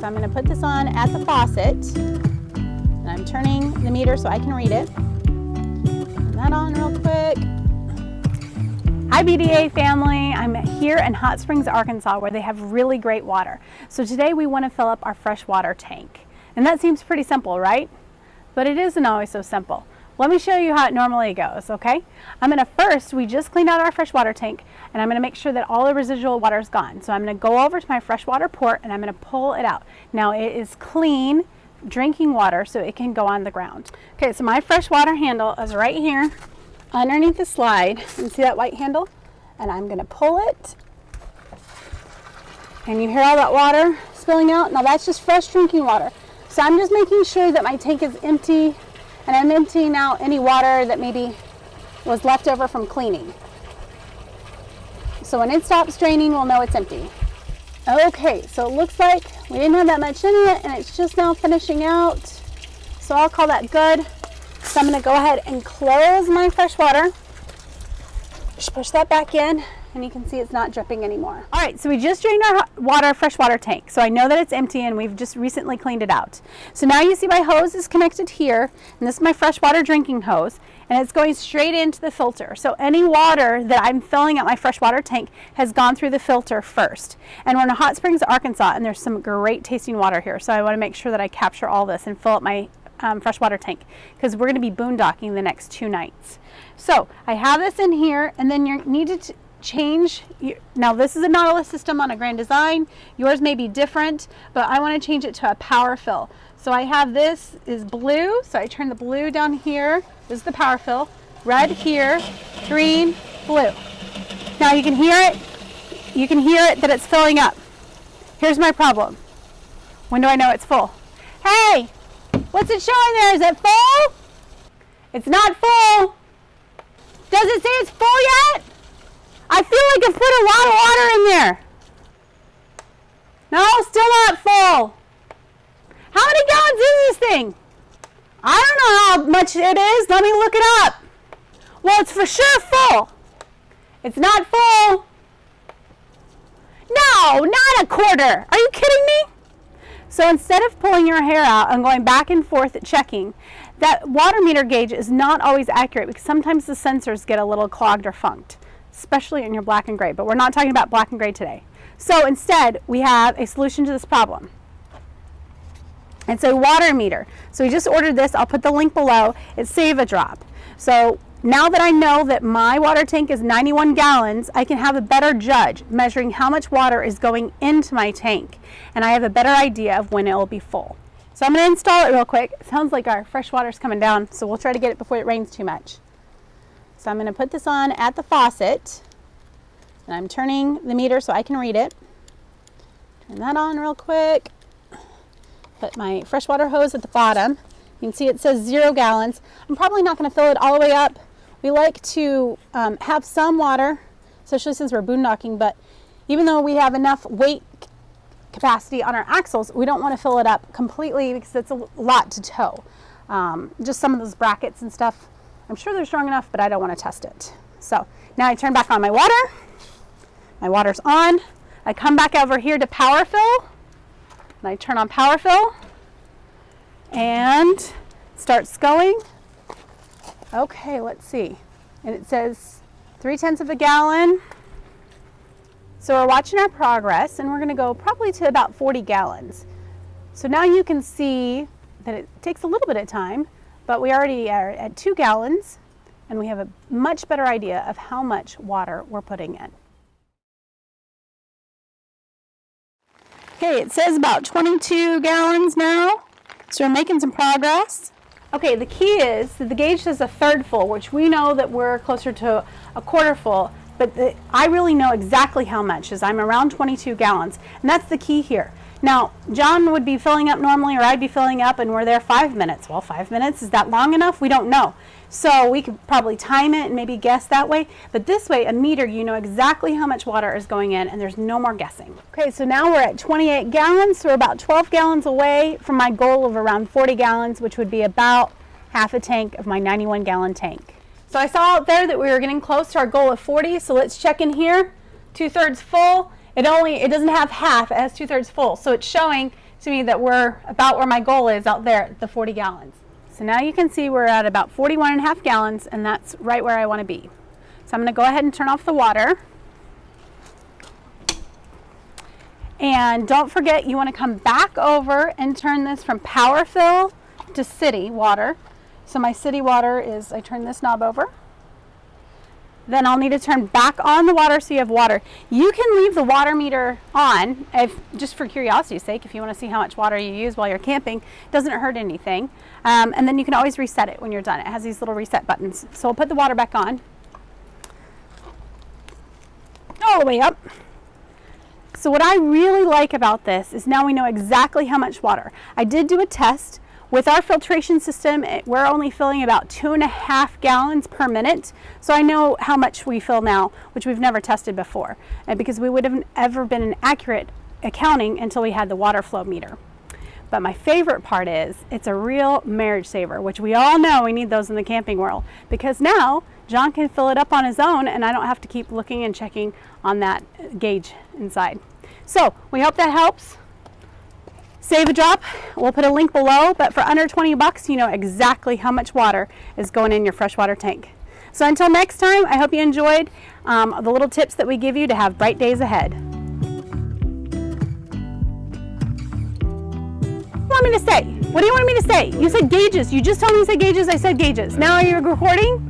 So I'm going to put this on at the faucet, and I'm turning the meter so I can read it. Turn that on real quick. Hi BDA family, I'm here in Hot Springs, Arkansas, where they have really great water. So today we want to fill up our freshwater tank. And that seems pretty simple, right? But it isn't always so simple. Let me show you how it normally goes, okay? We just cleaned out our freshwater tank, and I'm gonna make sure that all the residual water is gone. So I'm gonna go over to my freshwater port and I'm gonna pull it out. Now it is clean drinking water, so it can go on the ground. Okay, so my freshwater handle is right here underneath the slide. You can see that white handle? And I'm gonna pull it. And you hear all that water spilling out? Now that's just fresh drinking water. So I'm just making sure that my tank is empty, and I'm emptying out any water that maybe was left over from cleaning. So when it stops draining, we'll know it's empty. Okay, so it looks like we didn't have that much in it, and it's just now finishing out. So I'll call that good. So I'm gonna go ahead and close my fresh water. Just push that back in, and you can see it's not dripping anymore. All right, so we just drained our freshwater tank. So I know that it's empty, and we've just recently cleaned it out. So now you see my hose is connected here, and this is my freshwater drinking hose, and it's going straight into the filter. So any water that I'm filling up my freshwater tank has gone through the filter first. And we're in Hot Springs, Arkansas, and there's some great tasting water here. So I wanna make sure that I capture all this and fill up my freshwater tank, because we're gonna be boondocking the next 2 nights. So I have this in here, and then you need to change. Now this is a Nautilus system on a Grand Design. Yours may be different, but I want to change it to a power fill. So I have this is blue, so I turn the blue down here. This is the power fill. Red here, green, blue. Now you can hear it. You can hear it that it's filling up. Here's my problem. When do I know it's full? Hey, what's it showing there? Is it full? It's not full. Does it say it's full yet? I feel like I've put a lot of water in there. No, still not full. How many gallons is this thing? I don't know how much it is. Let me look it up. Well, it's for sure full. It's not full. No, not a quarter. Are you kidding me? So instead of pulling your hair out and going back and forth checking, that water meter gauge is not always accurate, because sometimes the sensors get a little clogged or funked, especially in your black and gray, but we're not talking about black and gray today. So instead, we have a solution to this problem. It's a water meter. So we just ordered this. I'll put the link below. It's Save a Drop. So now that I know that my water tank is 91 gallons, I can have a better judge measuring how much water is going into my tank, and I have a better idea of when it will be full. So I'm going to install it real quick. It sounds like our fresh water's coming down, so we'll try to get it before it rains too much. So I'm going to put this on at the faucet, and I'm turning the meter so I can read it. Turn that on real quick. Put my freshwater hose at the bottom. You can see it says 0 gallons. I'm probably not going to fill it all the way up. We like to have some water, especially since we're boondocking, but even though we have enough weight capacity on our axles, we don't want to fill it up completely, because it's a lot to tow. Just some of those brackets and stuff, I'm sure they're strong enough, but I don't want to test it. So now I turn back on my water. My water's on. I come back over here to power fill, and I turn on power fill, and it starts going. Okay, let's see. And it says 3/10 of a gallon. So we're watching our progress, and we're going to go probably to about 40 gallons. So now you can see that it takes a little bit of time, but we already are at 2 gallons, and we have a much better idea of how much water we're putting in. Okay, it says about 22 gallons now, so we're making some progress. Okay, the key is that the gauge says a third full, which we know that we're closer to a quarter full, but I really know exactly how much, as I'm around 22 gallons, and that's the key here. Now, John would be filling up normally, or I'd be filling up, and we're there 5 minutes. Well, 5 minutes, is that long enough? We don't know. So we could probably time it and maybe guess that way, but this way, a meter, you know exactly how much water is going in, and there's no more guessing. Okay, so now we're at 28 gallons, so we're about 12 gallons away from my goal of around 40 gallons, which would be about half a tank of my 91 gallon tank. So I saw out there that we were getting close to our goal of 40, so let's check in here. 2/3 full. It doesn't have half, it has 2/3 full. So it's showing to me that we're about where my goal is out there, the 40 gallons. So now you can see we're at about 41.5 gallons, and that's right where I want to be. So I'm going to go ahead and turn off the water. And don't forget, you want to come back over and turn this from power fill to city water. So my city water is, I turn this knob over. Then I'll need to turn back on the water so you have water. You can leave the water meter on, just for curiosity's sake, if you want to see how much water you use while you're camping. It doesn't hurt anything. And then you can always reset it when you're done. It has these little reset buttons. So we'll put the water back on. All the way up. So what I really like about this is now we know exactly how much water. I did do a test. With our filtration system, we're only filling about 2.5 gallons per minute. So I know how much we fill now, which we've never tested before, because we would have ever been an accurate accounting until we had the water flow meter. But my favorite part is it's a real marriage saver, which we all know we need those in the camping world, because now John can fill it up on his own and I don't have to keep looking and checking on that gauge inside. So we hope that helps. Save a drop. We'll put a link below, but for under 20 bucks, you know exactly how much water is going in your freshwater tank. So until next time, I hope you enjoyed the little tips that we give you to have bright days ahead. What do you want me to say? What do you want me to say? You said gauges. You just told me you said gauges. I said gauges. Now are you recording?